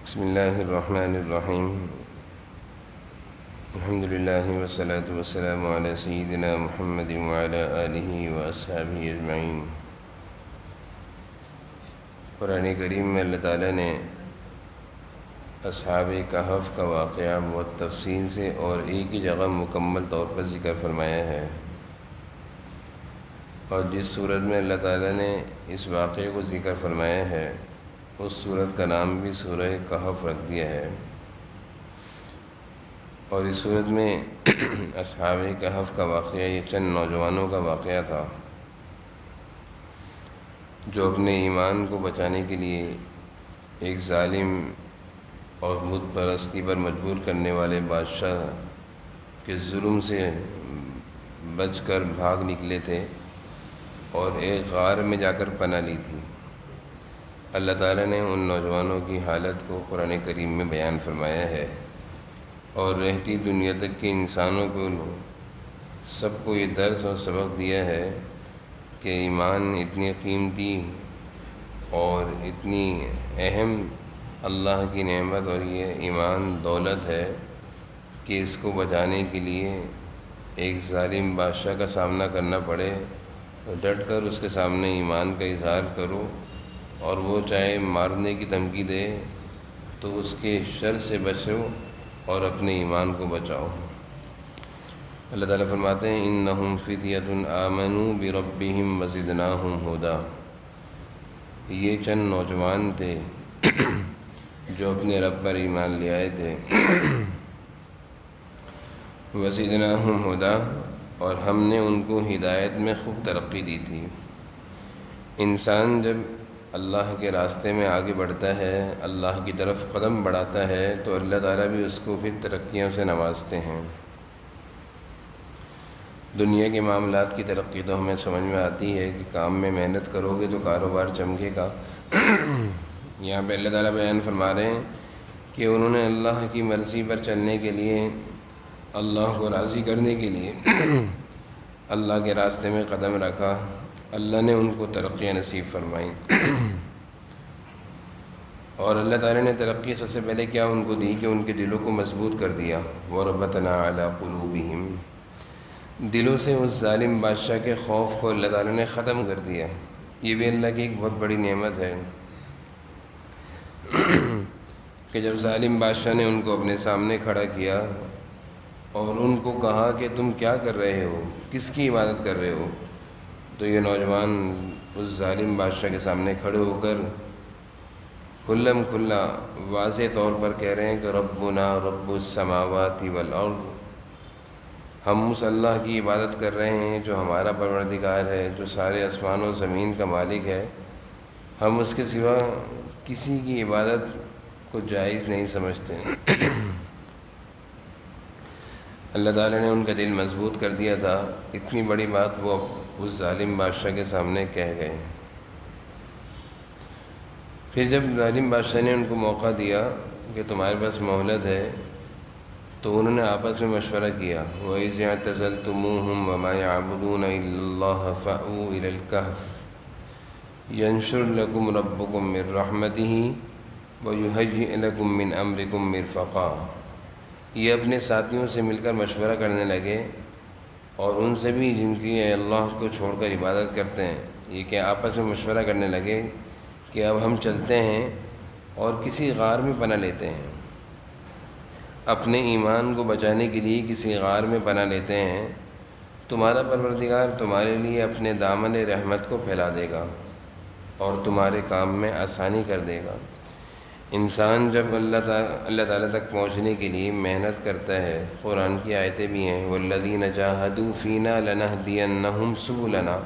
بسم اللہ الرحمن الرحیم الحمد للہ والصلاة والسلام علی سیدنا محمد وعلی آلہ واصحابہ اجمعین۔ قرآن کریم میں اللہ تعالیٰ نے اصحاب کہف کا واقعہ بہت تفصیل سے اور ایک ہی جگہ مکمل طور پر ذکر فرمایا ہے، اور جس صورت میں اللہ تعالیٰ نے اس واقعے کو ذکر فرمایا ہے اس صورت کا نام بھی سورہ کہف رکھ دیا ہے۔ اور اس صورت میں اصحاب کہف کا واقعہ یہ چند نوجوانوں کا واقعہ تھا جو اپنے ایمان کو بچانے کے لیے ایک ظالم اور بت پرستی پر مجبور کرنے والے بادشاہ کے ظلم سے بچ کر بھاگ نکلے تھے اور ایک غار میں جا کر پناہ لی تھی۔ اللہ تعالیٰ نے ان نوجوانوں کی حالت کو قرآن کریم میں بیان فرمایا ہے، اور رہتی دنیا تک کے انسانوں کو سب کو یہ درس اور سبق دیا ہے کہ ایمان اتنی قیمتی اور اتنی اہم اللہ کی نعمت، اور یہ ایمان دولت ہے کہ اس کو بچانے کے لیے ایک ظالم بادشاہ کا سامنا کرنا پڑے تو ڈٹ کر اس کے سامنے ایمان کا اظہار کرو، اور وہ چاہے مارنے کی دھمکی دے تو اس کے شر سے بچو اور اپنے ایمان کو بچاؤ۔ اللہ تعالیٰ فرماتے ہیں انہم فتیۃ آمنوا بربہم وزدناہم ھدا، یہ چند نوجوان تھے جو اپنے رب پر ایمان لے آئے تھے، وزدناہم ھدا، اور ہم نے ان کو ہدایت میں خوب ترقی دی تھی۔ انسان جب اللہ کے راستے میں آگے بڑھتا ہے، اللہ کی طرف قدم بڑھاتا ہے، تو اللہ تعالیٰ بھی اس کو پھر ترقیوں سے نوازتے ہیں۔ دنیا کے معاملات کی ترقی تو ہمیں سمجھ میں آتی ہے کہ کام میں محنت کرو گے تو کاروبار چمکے گا۔ یہاں پہ اللہ تعالیٰ بیان فرما رہے ہیں کہ انہوں نے اللہ کی مرضی پر چلنے کے لیے، اللہ کو راضی کرنے کے لیے اللہ کے راستے میں قدم رکھا، اللہ نے ان کو ترقیاں نصیب فرمائیں۔ اور اللہ تعالیٰ نے ترقی سب سے پہلے کیا ان کو دی کہ ان کے دلوں کو مضبوط کر دیا۔ وَرَبَطْنَا عَلَىٰ قُلُوبِهِمْ، دلوں سے اس ظالم بادشاہ کے خوف کو اللہ تعالیٰ نے ختم کر دیا۔ یہ بھی اللہ کی ایک بہت بڑی نعمت ہے کہ جب ظالم بادشاہ نے ان کو اپنے سامنے کھڑا کیا اور ان کو کہا کہ تم کیا کر رہے ہو، کس کی عبادت کر رہے ہو، تو یہ نوجوان اس ظالم بادشاہ کے سامنے کھڑے ہو کر کھلم کھلا واضح طور پر کہہ رہے ہیں کہ ربنا رب السماوات والارض، ہم اس اللہ کی عبادت کر رہے ہیں جو ہمارا پروردگار ہے، جو سارے آسمان و زمین کا مالک ہے، ہم اس کے سوا کسی کی عبادت کو جائز نہیں سمجھتے۔ اللہ تعالیٰ نے ان کا دل مضبوط کر دیا تھا، اتنی بڑی بات وہ اس ظالم بادشاہ کے سامنے کہہ گئے۔ پھر جب ظالم بادشاہ نے ان کو موقع دیا کہ تمہارے پاس مہلت ہے، تو انہوں نے آپس میں مشورہ کیا، وَإِذِ اعْتَزَلْتُمُوهُمْ وَمَا يَعْبُدُونَ إِلَّا اللَّهَ فَأْوُوا إِلَى الْكَهْفِ يَنشُرْ لَكُمْ رَبُّكُمْ مِنْ رَحْمَتِهِ وَيُهَيِّئْ لَكُمْ مِنْ أَمْرِكُمْ مِرْفَقًا۔ یہ اپنے ساتھیوں سے مل کر مشورہ کرنے لگے، اور ان سے بھی جن کی اللہ کو چھوڑ کر عبادت کرتے ہیں، یہ کہ آپس میں مشورہ کرنے لگے کہ اب ہم چلتے ہیں اور کسی غار میں پناہ لیتے ہیں، اپنے ایمان کو بچانے کے لیے کسی غار میں پناہ لیتے ہیں، تمہارا پروردگار تمہارے لیے اپنے دامن رحمت کو پھیلا دے گا اور تمہارے کام میں آسانی کر دے گا۔ انسان جب اللہ تعالیٰ تک پہنچنے کے لیے محنت کرتا ہے، قرآن کی آیتیں بھی ہیں وَالَّذِينَ جَاهَدُوا فِينَا لَنَهْدِيَنَّهُمْ سُبُلَنَا،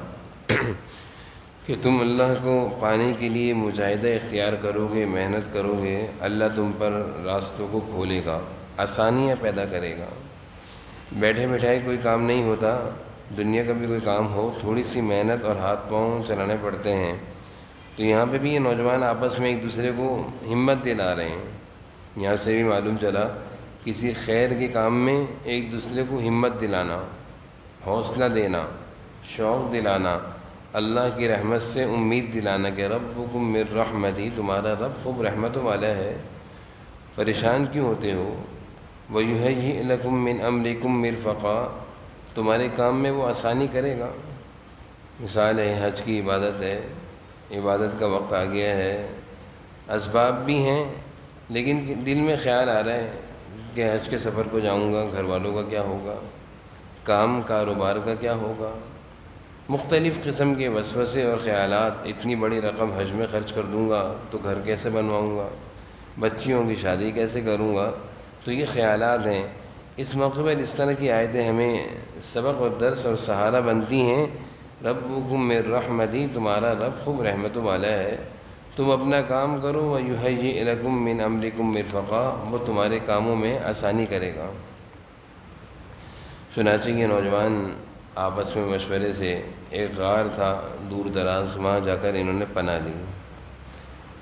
کہ تم اللہ کو پانے کے لیے مجاہدہ اختیار کرو گے، محنت کرو گے، اللہ تم پر راستوں کو کھولے گا، آسانیاں پیدا کرے گا۔ بیٹھے بیٹھائے کوئی کام نہیں ہوتا، دنیا کا بھی کوئی کام ہو تھوڑی سی محنت اور ہاتھ پاؤں چلانے پڑتے ہیں۔ تو یہاں پہ بھی یہ نوجوان آپس میں ایک دوسرے کو ہمت دلا رہے ہیں۔ یہاں سے بھی معلوم چلا کسی خیر کے کام میں ایک دوسرے کو ہمت دلانا، حوصلہ دینا، شوق دلانا، اللہ کی رحمت سے امید دلانا کہ ربکم من رحمتی، تمہارا رب خوب رحمتوں والا ہے، پریشان کیوں ہوتے ہو؟ وَيُهَيِّئْ لَكُم مِّنْ أَمْرِكُم مِّرْفَقًا، تمہارے کام میں وہ آسانی کرے گا۔ مثال ہے حج کی عبادت ہے، عبادت کا وقت آ گیا ہے، اسباب بھی ہیں لیکن دل میں خیال آ رہا ہے کہ حج کے سفر کو جاؤں گا، گھر والوں کا کیا ہوگا، کام کاروبار کا کیا ہوگا، مختلف قسم کے وسوسے اور خیالات، اتنی بڑی رقم حج میں خرچ کر دوں گا تو گھر کیسے بنواؤں گا، بچیوں کی شادی کیسے کروں گا، تو یہ خیالات ہیں۔ اس موقع پر اس طرح کی آیتیں ہمیں سبق اور درس اور سہارا بنتی ہیں۔ ربکم من رحمتی، تمہارا رب خوب رحمت والا ہے، تم اپنا کام کرو، وَيُهَيِّئْ لَكُم مِّنْ أَمْرِكُم مِّرْفَقًا، وہ تمہارے کاموں میں آسانی کرے گا۔ چنانچہ یہ نوجوان آپس میں مشورے سے، ایک غار تھا دور دراز، وہاں جا کر انہوں نے پناہ لی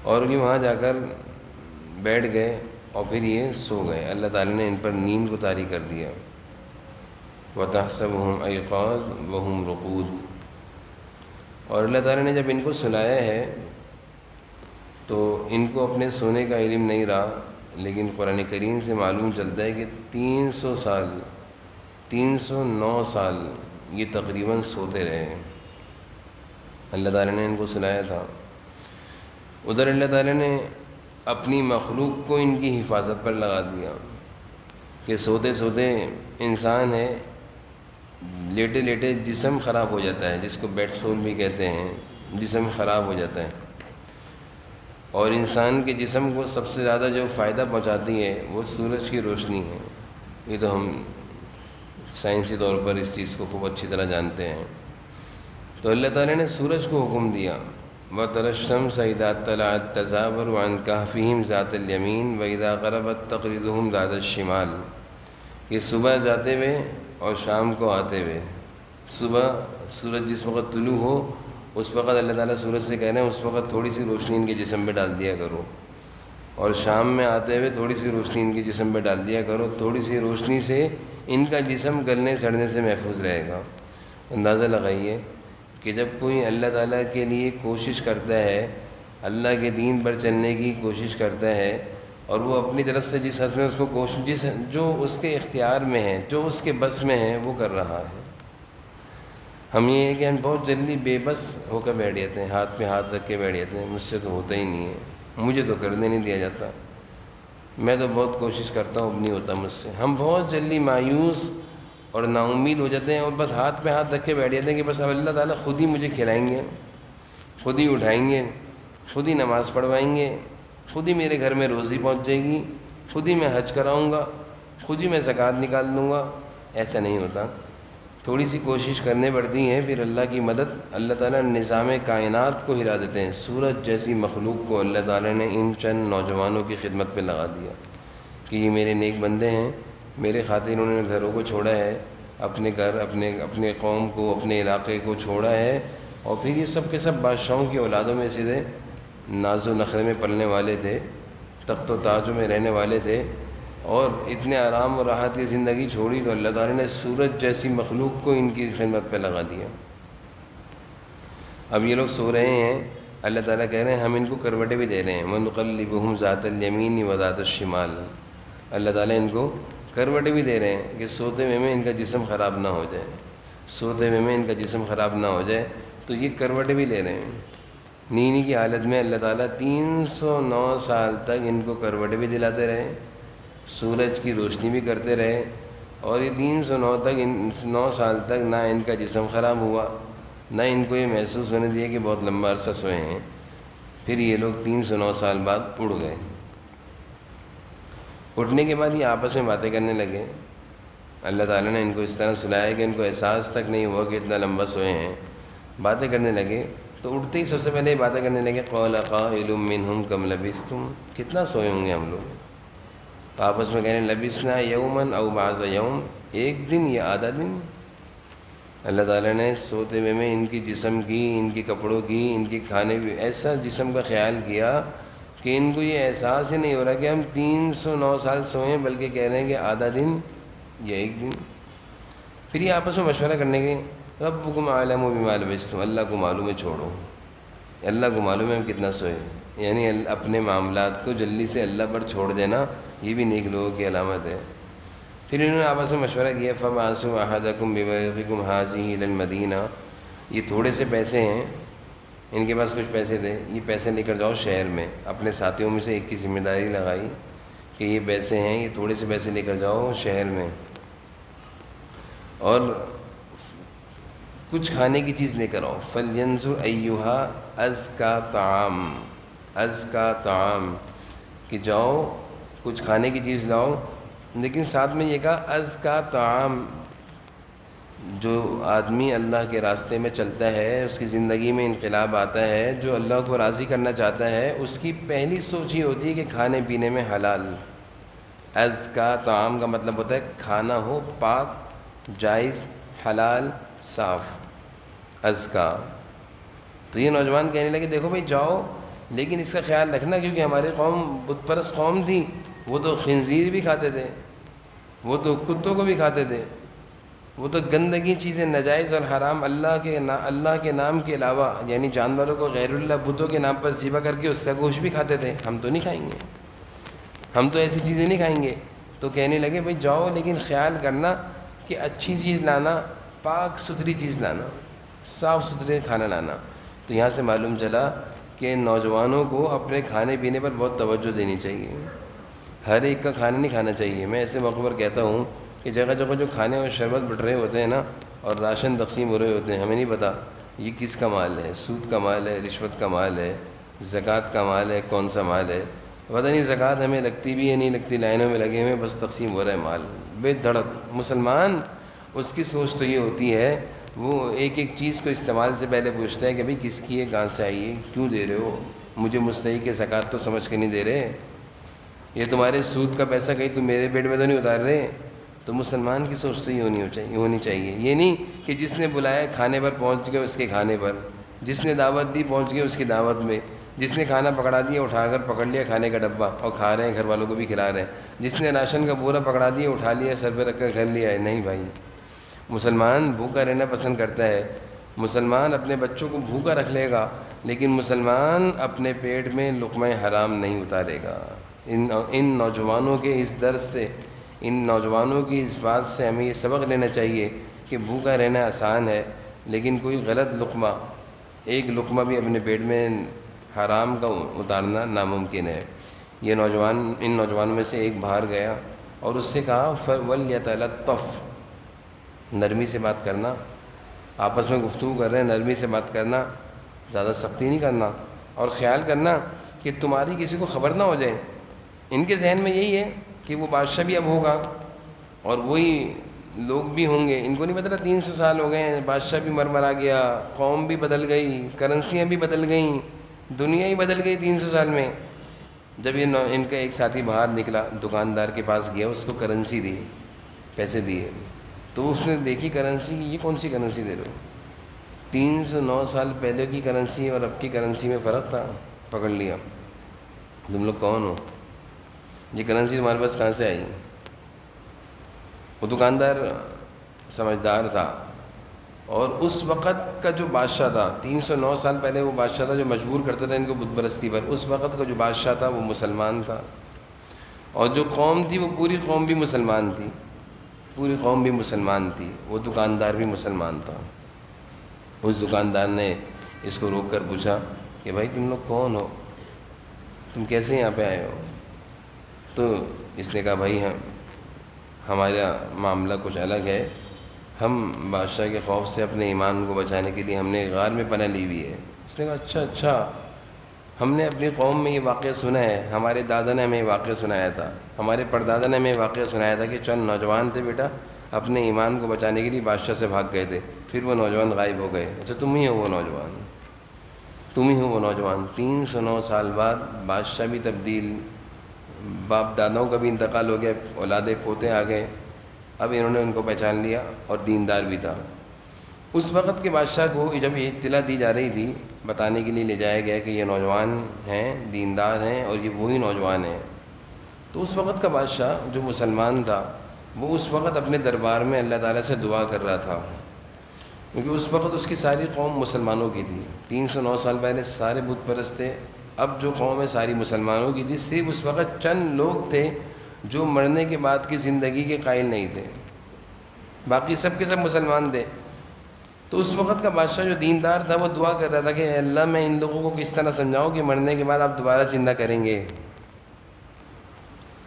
اور یہ وہاں جا کر بیٹھ گئے اور پھر یہ سو گئے۔ اللہ تعالیٰ نے ان پر نیند کو طاری کر دیا۔ وَتَحْسَبُهُمْ أَيْقَاظًا وَهُمْ رُقُودٌ، اور اللہ تعالیٰ نے جب ان کو سلایا ہے تو ان کو اپنے سونے کا علم نہیں رہا، لیکن قرآن کریم سے معلوم چلتا ہے کہ 309 سال یہ تقریباً سوتے رہے۔ اللہ تعالیٰ نے ان کو سلایا تھا۔ ادھر اللہ تعالیٰ نے اپنی مخلوق کو ان کی حفاظت پر لگا دیا کہ سوتے سوتے انسان ہے، لیٹے لیٹے جسم خراب ہو جاتا ہے، جس کو بیڈ سول بھی کہتے ہیں، جسم خراب ہو جاتا ہے، اور انسان کے جسم کو سب سے زیادہ جو فائدہ پہنچاتی ہے وہ سورج کی روشنی ہے۔ یہ تو ہم سائنسی طور پر اس چیز کو خوب اچھی طرح جانتے ہیں۔ تو اللہ تعالیٰ نے سورج کو حکم دیا، وَتَرَى الشَّمْسَ إِذَا طَلَعَت تَزَاوَرُ عَنْ كَهْفِهِمْ ذَاتَ الْيَمِينِ وَإِذَا غَرَبَت تَقْرِضُهُمْ ذَاتَ الشِّمَالِ، کہ صبح جاتے ہوئے اور شام کو آتے ہوئے، صبح سورج جس وقت طلوع ہو اس وقت اللہ تعالیٰ سورج سے کہہ رہے ہیں اس وقت تھوڑی سی روشنی ان کے جسم پہ ڈال دیا کرو، اور شام میں آتے ہوئے تھوڑی سی روشنی ان کے جسم پہ ڈال دیا کرو، تھوڑی سی روشنی سے ان کا جسم گلنے سڑنے سے محفوظ رہے گا۔ اندازہ لگائیے کہ جب کوئی اللہ تعالیٰ کے لیے کوشش کرتا ہے، اللہ کے دین پر چلنے کی کوشش کرتا ہے، اور وہ اپنی طرف سے جس حد میں اس کو جو اس کے اختیار میں ہے، جو اس کے بس میں ہے وہ کر رہا ہے۔ ہم یہ ہے کہ ہم بہت جلدی بے بس ہو کر بیٹھ جاتے ہیں، ہاتھ پہ ہاتھ رکھ کے بیٹھ جاتے ہیں، مجھ سے تو ہوتا ہی نہیں ہے، مجھے تو کرنے نہیں دیا جاتا، میں تو بہت کوشش کرتا ہوں اب نہیں ہوتا مجھ سے۔ ہم بہت جلدی مایوس اور نا امید ہو جاتے ہیں اور بس ہاتھ پہ ہاتھ رکھ کے بیٹھ جاتے ہیں کہ بس اب اللہ تعالیٰ خود ہی مجھے کھلائیں گے، خود ہی اٹھائیں گے، خود ہی نماز پڑھوائیں گے، خود ہی میرے گھر میں روزی پہنچ جائے گی، خود ہی میں حج کراؤں گا، خود ہی میں زکوٰۃ نکال دوں گا۔ ایسا نہیں ہوتا، تھوڑی سی کوشش کرنے پڑتی ہے، پھر اللہ کی مدد، اللہ تعالیٰ نظام کائنات کو ہلا دیتے ہیں۔ سورج جیسی مخلوق کو اللہ تعالیٰ نے ان چند نوجوانوں کی خدمت پہ لگا دیا کہ یہ میرے نیک بندے ہیں، میرے خاطر انہوں نے گھروں کو چھوڑا ہے، اپنے گھر، اپنے قوم کو، اپنے علاقے کو چھوڑا ہے، اور پھر یہ سب کے سب بادشاہوں کی اولادوں میں سیدھے ناز و نخرے میں پلنے والے تھے، تخت و تاجوں میں رہنے والے تھے، اور اتنے آرام و راحت کی زندگی چھوڑی تو اللہ تعالیٰ نے سورج جیسی مخلوق کو ان کی خدمت پہ لگا دیا۔ اب یہ لوگ سو رہے ہیں، اللہ تعالیٰ کہہ رہے ہیں ہم ان کو کروٹیں بھی دے رہے ہیں، وَنُقَلِّبُهُمْ ذَاتَ الْيَمِينِ وَذَاتَ الشِّمَالِ، اللہ تعالیٰ ان کو کروٹیں بھی دے رہے ہیں کہ سوتے ہوئے میں ان کا جسم خراب نہ ہو جائے، سوتے ہوئے میں ان کا جسم خراب نہ ہو جائے، تو یہ کروٹیں بھی لے رہے ہیں۔ نیندی کی حالت میں اللہ تعالیٰ 309 سال تک ان کو کروٹیں بھی دلاتے رہے، سورج کی روشنی بھی کرتے رہے، اور یہ 309 سال تک نہ ان کا جسم خراب ہوا، نہ ان کو یہ محسوس ہونے دیا کہ بہت لمبا عرصہ سوئے ہیں۔ پھر یہ لوگ 309 سال بعد اڑ گئے۔ اٹھنے کے بعد یہ آپس میں باتیں کرنے لگے۔ اللہ تعالیٰ نے ان کو اس طرح سلایا کہ ان کو احساس تک نہیں ہوا کہ اتنا لمبا سوئے ہیں، باتیں کرنے لگے۔ تو اٹھتے ہی سب سے پہلے باتیں کرنے لگے، قَالَ قَائِلٌ مِّنْهُمْ كَمْ لَبِثْتُمْ، کتنا سوئے ہوں گے ہم لوگ؟ تو آپس میں کہنے لبثنا یوماً او بعض یوم، ایک دن یا آدھا دن۔ اللہ تعالیٰ نے سوتے ہوئے میں ان کی جسم کی، ان کی کپڑوں کی، ان کی کھانے بھی ایسا جسم کا خیال کیا کہ ان کو یہ احساس ہی نہیں ہو رہا کہ ہم 309 سال سوئیں، بلکہ کہہ رہے ہیں کہ آدھا دن یا ایک دن۔ پھر یہ آپس میں مشورہ کرنے کے، ربکم اعلم بما لبثتم، اللہ کو معلوم ہے، چھوڑو، اللہ کو معلوم ہے ہم کتنا سوئے۔ یعنی اپنے معاملات کو جلدی سے اللہ پر چھوڑ دینا، یہ بھی نیک لوگوں کی علامت ہے۔ پھر انہوں نے آپس میں مشورہ کیا، فَبَعَثُوا أَحَدَكُمْ بِوَرِقِكُمْ هَٰذِهِ إِلَى الْمَدِينَةِ، یہ تھوڑے سے پیسے ہیں، ان کے پاس کچھ پیسے تھے، یہ پیسے لے کر جاؤ شہر میں۔ اپنے ساتھیوں میں سے ایک کی ذمہ داری لگائی کہ یہ پیسے ہیں، یہ تھوڑے سے پیسے لے کر جاؤ شہر میں، اور کچھ کھانے کی چیز لے کر آؤ۔ فَلْيَنظُرْ أَيُّهَا أَزْكَىٰ طَعَامٍ، أَزْكَىٰ طَعَامٍ، کہ جاؤ کچھ کھانے کی چیز لاؤ، لیکن ساتھ میں یہ کہا أَزْكَىٰ طَعَامٍ۔ جو آدمی اللہ کے راستے میں چلتا ہے، اس کی زندگی میں انقلاب آتا ہے، جو اللہ کو راضی کرنا چاہتا ہے، اس کی پہلی سوچ یہ ہوتی ہے کہ کھانے پینے میں حلال۔ أَزْكَىٰ طَعَام کا مطلب ہوتا ہے کھانا ہو پاک، جائز، حلال، صاف، أزْكَىٰ۔ تو یہ نوجوان کہنے لگے دیکھو بھائی جاؤ، لیکن اس کا خیال رکھنا، کیونکہ ہماری قوم بت پرست قوم تھی، وہ تو خنزیر بھی کھاتے تھے، وہ تو کتوں کو بھی کھاتے تھے، وہ تو گندگی چیزیں ناجائز اور حرام اللہ کے نام کے علاوہ، یعنی جانوروں کو غیر اللہ بتوں کے نام پر ذبح کر کے اس کا گوشت بھی کھاتے تھے۔ ہم تو نہیں کھائیں گے، ہم تو ایسی چیزیں نہیں کھائیں گے۔ تو کہنے لگے بھائی جاؤ، لیکن خیال کرنا کہ اچھی چیز لانا، پاک ستھری چیز لانا، صاف ستھرے کھانا لانا۔ تو یہاں سے معلوم چلا کہ نوجوانوں کو اپنے کھانے پینے پر بہت توجہ دینی چاہیے، ہر ایک کا کھانا نہیں کھانا چاہیے۔ میں ایسے موقع پر کہتا ہوں کہ جگہ جگہ جو کھانے اور شربت بٹ رہے ہوتے ہیں نا، اور راشن تقسیم ہو رہے ہوتے ہیں، ہمیں نہیں پتہ یہ کس کا مال ہے، سود کا مال ہے، رشوت کا مال ہے، زکوٰۃ کا مال ہے، کون سا مال ہے پتہ نہیں، زکوٰۃ ہمیں لگتی بھی ہے نہیں لگتی، لائنوں میں لگے ہوئے، بس تقسیم ہو رہا ہے مال بے دھڑک۔ مسلمان اس کی سوچ تو یہ ہوتی ہے، وہ ایک ایک چیز کو استعمال سے پہلے پوچھتا ہے کہ بھئی کس کی ہے، کہاں سے آئی ہے، کیوں دے رہے ہو، مجھے مستحق زکوٰۃ تو سمجھ کے نہیں دے رہے، یہ تمہارے سود کا پیسہ کہیں تم میرے پیٹ میں تو نہیں اتار رہے۔ تو مسلمان کی سوچ تو یہ ہونی چاہیے، یہ نہیں کہ جس نے بلایا کھانے پر پہنچ گئے اس کے کھانے پر، جس نے دعوت دی پہنچ گئے اس کی دعوت میں، جس نے کھانا پکڑا دیا اٹھا کر پکڑ لیا کھانے کا ڈبہ اور کھا رہے ہیں، گھر والوں کو بھی کھلا رہے ہیں، جس نے راشن کا بورا پکڑا دیا اٹھا لیا سر پہ رکھ کر گھر لیا ہے۔ نہیں بھائی، مسلمان بھوکا رہنا پسند کرتا ہے، مسلمان اپنے بچوں کو بھوکا رکھ لے گا، لیکن مسلمان اپنے پیٹ میں لقمہ حرام نہیں اتارے گا۔ ان نوجوانوں کے اس درس سے، ان نوجوانوں کی اس بات سے ہمیں یہ سبق لینا چاہیے کہ بھوکا رہنا آسان ہے، لیکن کوئی غلط لقمہ، ایک لقمہ بھی اپنے پیٹ میں حرام کا اتارنا ناممکن ہے۔ یہ نوجوان، ان نوجوانوں میں سے ایک باہر گیا اور اس سے کہا وَلْيَتَلَطَّفْ، نرمی سے بات کرنا، آپس میں گفتگو کر رہے ہیں، نرمی سے بات کرنا، زیادہ سختی نہیں کرنا، اور خیال کرنا کہ تمہاری کسی کو خبر نہ ہو جائے۔ ان کے ذہن میں یہی ہے کہ وہ بادشاہ بھی اب ہوگا اور وہی لوگ بھی ہوں گے، ان کو نہیں پتہ 300 سال ہو گئے ہیں، بادشاہ بھی مرا گیا، قوم بھی بدل گئی، کرنسیاں بھی بدل گئیں، دنیا ہی بدل گئی 300 سال میں۔ جب ان کا ایک ساتھی باہر نکلا، دکاندار کے پاس گیا، اس کو کرنسی دی، پیسے دیے، تو اس نے دیکھی کرنسی، یہ کون سی کرنسی دے رہے ہو؟ 309 سال پہلے کی کرنسی اور اب کی کرنسی میں فرق تھا۔ پکڑ لیا، تم لوگ کون ہو؟ یہ کرنسی تمہارے پاس کہاں سے آئی؟ وہ دکاندار سمجھدار تھا، اور اس وقت کا جو بادشاہ تھا، 309 سال پہلے وہ بادشاہ تھا جو مجبور کرتا تھا ان کو بت پرستی پر، اس وقت کا جو بادشاہ تھا وہ مسلمان تھا، اور جو قوم تھی وہ پوری قوم بھی مسلمان تھی، پوری قوم بھی مسلمان تھی، وہ دکاندار بھی مسلمان تھا۔ اس دکاندار نے اس کو روک کر پوچھا کہ بھائی تم لوگ کون ہو، تم کیسے یہاں پہ آئے ہو؟ تو اس نے کہا بھائی ہمارا معاملہ کچھ الگ ہے، ہم بادشاہ کے خوف سے اپنے ایمان کو بچانے کے لیے ہم نے غار میں پناہ لی ہوئی ہے۔ اس نے کہا اچھا، ہم نے اپنی قوم میں یہ واقعہ سنا ہے، ہمارے دادا نے ہمیں یہ واقعہ سنایا تھا، ہمارے پردادا نے ہمیں یہ واقعہ سنایا تھا کہ چند نوجوان تھے بیٹا، اپنے ایمان کو بچانے کے لیے بادشاہ سے بھاگ گئے تھے، پھر وہ نوجوان غائب ہو گئے۔ اچھا تم ہی ہو وہ نوجوان، تم ہی ہو وہ نوجوان۔ 309 سال بعد بادشاہ بھی تبدیل، باپ داداؤں کا بھی انتقال ہو گیا، اولادیں پوتے آ گئے، اب انہوں نے ان کو پہچان لیا، اور دیندار بھی تھا۔ اس وقت کے بادشاہ کو جب یہ اطلاع دی جا رہی تھی، بتانے کے لیے لے جایا گیا کہ یہ نوجوان ہیں، دیندار ہیں، اور یہ وہی نوجوان ہیں، تو اس وقت کا بادشاہ جو مسلمان تھا وہ اس وقت اپنے دربار میں اللہ تعالیٰ سے دعا کر رہا تھا، کیونکہ اس وقت اس کی ساری قوم مسلمانوں کی تھی۔ 309 سال پہلے سارے بت پرست تھے، اب جو قوم ہے ساری مسلمانوں کی تھی، صرف اس وقت چند لوگ تھے جو مرنے کے بعد کی زندگی کے قائل نہیں تھے، باقی سب کے سب مسلمان تھے۔ تو اس وقت کا بادشاہ جو دیندار تھا وہ دعا کر رہا تھا کہ اے اللہ میں ان لوگوں کو کس طرح سمجھاؤں کہ مرنے کے بعد آپ دوبارہ زندہ کریں گے۔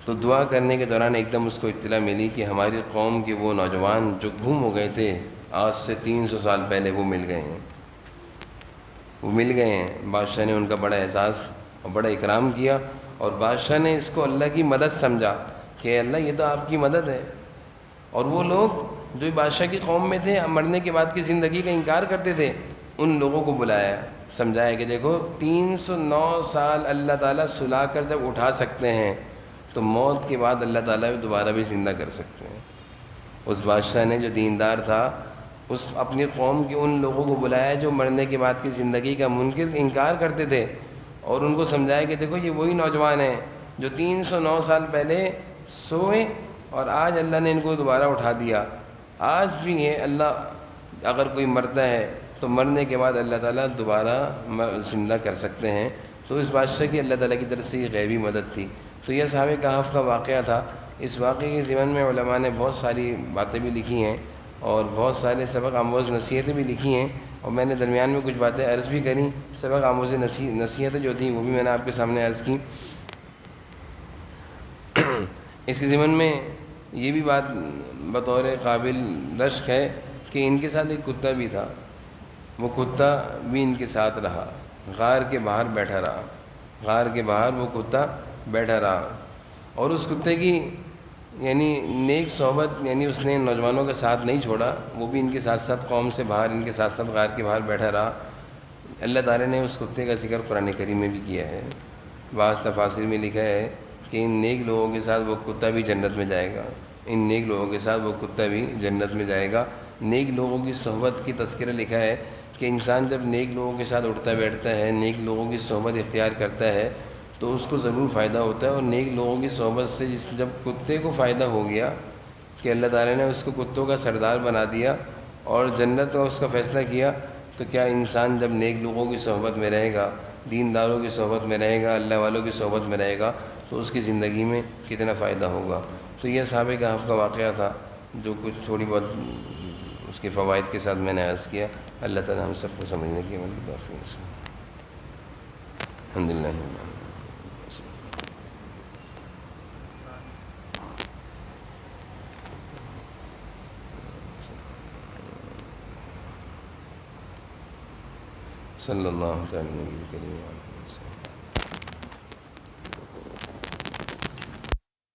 تو دعا کرنے کے دوران ایک دم اس کو اطلاع ملی کہ ہماری قوم کے وہ نوجوان جو گم ہو گئے تھے آج سے 300 سال پہلے، وہ مل گئے ہیں، وہ مل گئے ہیں۔ بادشاہ نے ان کا بڑا اعزاز اور بڑا اکرام کیا، اور بادشاہ نے اس کو اللہ کی مدد سمجھا کہ اے اللہ یہ تو آپ کی مدد ہے۔ اور وہ لوگ جو بادشاہ کی قوم میں تھے، مرنے کے بعد کی زندگی کا انکار کرتے تھے، ان لوگوں کو بلایا، سمجھایا کہ دیکھو 309 سال اللہ تعالیٰ سلا کر جب اٹھا سکتے ہیں تو موت کے بعد اللہ تعالیٰ بھی دوبارہ بھی زندہ کر سکتے ہیں۔ اس بادشاہ نے جو دیندار تھا، اس اپنی قوم کے ان لوگوں کو بلایا جو مرنے کے بعد کی زندگی کا منکر انکار کرتے تھے، اور ان کو سمجھایا کہ دیکھو یہ وہی نوجوان ہیں جو 309 سال پہلے سوئے اور آج اللہ نے ان کو دوبارہ اٹھا دیا۔ آج بھی یہ اللہ اگر کوئی مرتا ہے تو مرنے کے بعد اللہ تعالیٰ دوبارہ زندہ کر سکتے ہیں۔ تو اس بادشاہ کی اللہ تعالیٰ کی طرف سے یہ غیبی مدد تھی۔ تو یہ اصحاب کہف کا واقعہ تھا۔ اس واقعے کے ضمن میں علماء نے بہت ساری باتیں بھی لکھی ہیں اور بہت سارے سبق آموز نصیحتیں بھی لکھی ہیں، اور میں نے درمیان میں کچھ باتیں عرض بھی کریں۔ سبق آموز نصیحتیں جو تھیں وہ بھی میں نے آپ کے سامنے عرض کی۔ اس کے ضمن میں یہ بھی بات بطور قابل رشک ہے کہ ان کے ساتھ ایک کتا بھی تھا، وہ کتا بھی ان کے ساتھ رہا، غار کے باہر بیٹھا رہا، غار کے باہر وہ کتا بیٹھا رہا، اور اس کتے کی یعنی نیک صحبت، یعنی اس نے نوجوانوں کا ساتھ نہیں چھوڑا، وہ بھی ان کے ساتھ ساتھ قوم سے باہر ان کے ساتھ ساتھ غار کے باہر بیٹھا رہا۔ اللہ تعالیٰ نے اس کتے کا ذکر قرآن کریم میں بھی کیا ہے۔ بعض تفاسیر میں لکھا ہے کہ ان نیک لوگوں کے ساتھ وہ کتا بھی جنت میں جائے گا، ان نیک لوگوں کے ساتھ وہ کتا بھی جنت میں جائے گا۔ نیک لوگوں کی صحبت کی تذکرہ لکھا ہے کہ انسان جب نیک لوگوں کے ساتھ اٹھتا بیٹھتا ہے، نیک لوگوں کی صحبت اختیار کرتا ہے تو اس کو ضرور فائدہ ہوتا ہے۔ اور نیک لوگوں کی صحبت سے جب کتے کو فائدہ ہو گیا کہ اللہ تعالیٰ نے اس کو کتوں کا سردار بنا دیا اور جنت کا اس کا فیصلہ کیا، تو کیا انسان جب نیک لوگوں کی صحبت میں رہے گا، دینداروں کی صحبت میں رہے گا، اللہ والوں کی صحبت میں رہے گا، تو اس کی زندگی میں کتنا فائدہ ہوگا۔ تو یہ اصحاب کہف کا واقعہ تھا جو کچھ تھوڑی بہت اس کے فوائد کے ساتھ میں نے عرض کیا۔ اللہ تعالیٰ ہم سب کو سمجھنے کی عمل کی توفیق سے۔ الحمدللہ۔ صلی اللہ تعالیٰ علیہ وسلم۔